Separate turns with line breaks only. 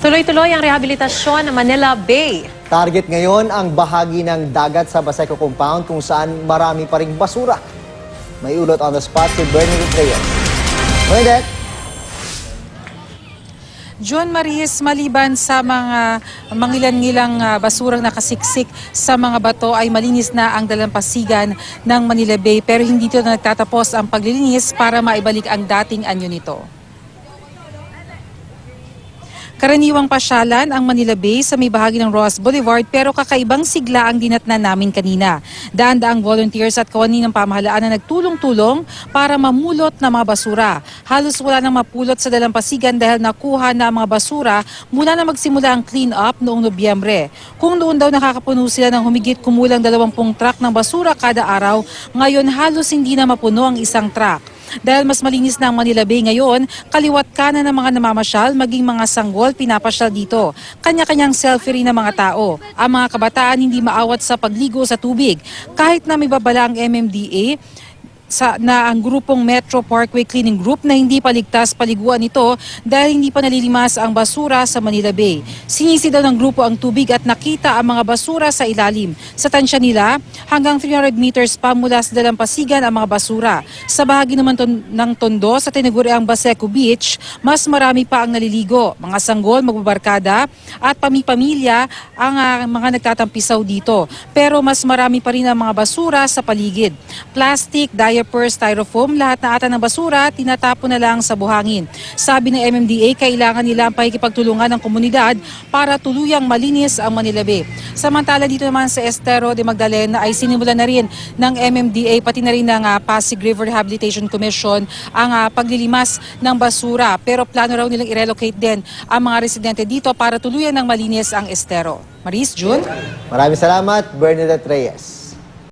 Tuloy-tuloy ang rehabilitasyon ng Manila Bay.
Target ngayon ang bahagi ng dagat sa Baseco Compound kung saan marami pa ring basura. May ulot on the spot si Bernadette Reyes. Bernadette?
John Maris, maliban sa mga mangilan-ngilang basurang nakasiksik sa mga bato ay malinis na ang dalampasigan ng Manila Bay, pero hindi ito na nagtatapos ang paglilinis para maibalik ang dating anyo nito. Karaniwang pasyalan ang Manila Bay sa may bahagi ng Roas Boulevard, pero kakaibang sigla ang dinatnan namin kanina. Daan-daang volunteers at kawani ng pamahalaan na nagtulong-tulong para mamulot ng mga basura. Halos wala nang mapulot sa dalampasigan dahil nakuha na ang mga basura mula na magsimula ang clean-up noong Nobyembre. Kung noon daw nakakapuno sila ng humigit kumulang 20 truck ng basura kada araw, ngayon halos hindi na mapuno ang isang truck. Dahil mas malinis na ang Manila Bay ngayon, kaliwat kanan ng mga namamasyal, maging mga sanggol pinapasyal dito. Kanya-kanyang selfie rin ng mga tao. Ang mga kabataan hindi maawat sa pagligo sa tubig. Kahit na may babala ang MMDA, na ang grupong Metro Parkway Cleaning Group na hindi paligtas paliguan ito dahil hindi pa nalilimas ang basura sa Manila Bay. Sinisi daw ng grupo ang tubig at nakita ang mga basura sa ilalim. Sa tansya nila, hanggang 300 meters pa mula sa dalampasigan ang mga basura. Sa bahagi naman ng Tondo sa tinaguriang Baseco Beach, mas marami pa ang naliligo. Mga sanggol, magbabarkada at pamilya ang mga nagtatampisaw dito. Pero mas marami pa rin ang mga basura sa paligid. Plastic, diapers, styrofoam, lahat na ata ng basura, tinatapon na lang sa buhangin. Sabi ng MMDA, kailangan nila ang pakikipagtulungan ng komunidad para tuluyang malinis ang Manila Bay. Samantala dito naman sa Estero de Magdalena ay sinimulan na rin ng MMDA pati na rin ng Pasig River Rehabilitation Commission ang paglilimas ng basura. Pero plano raw nilang i-relocate din ang mga residente dito para tuluyan ng malinis ang Estero. Maris, June?
Maraming salamat, Bernadette Reyes.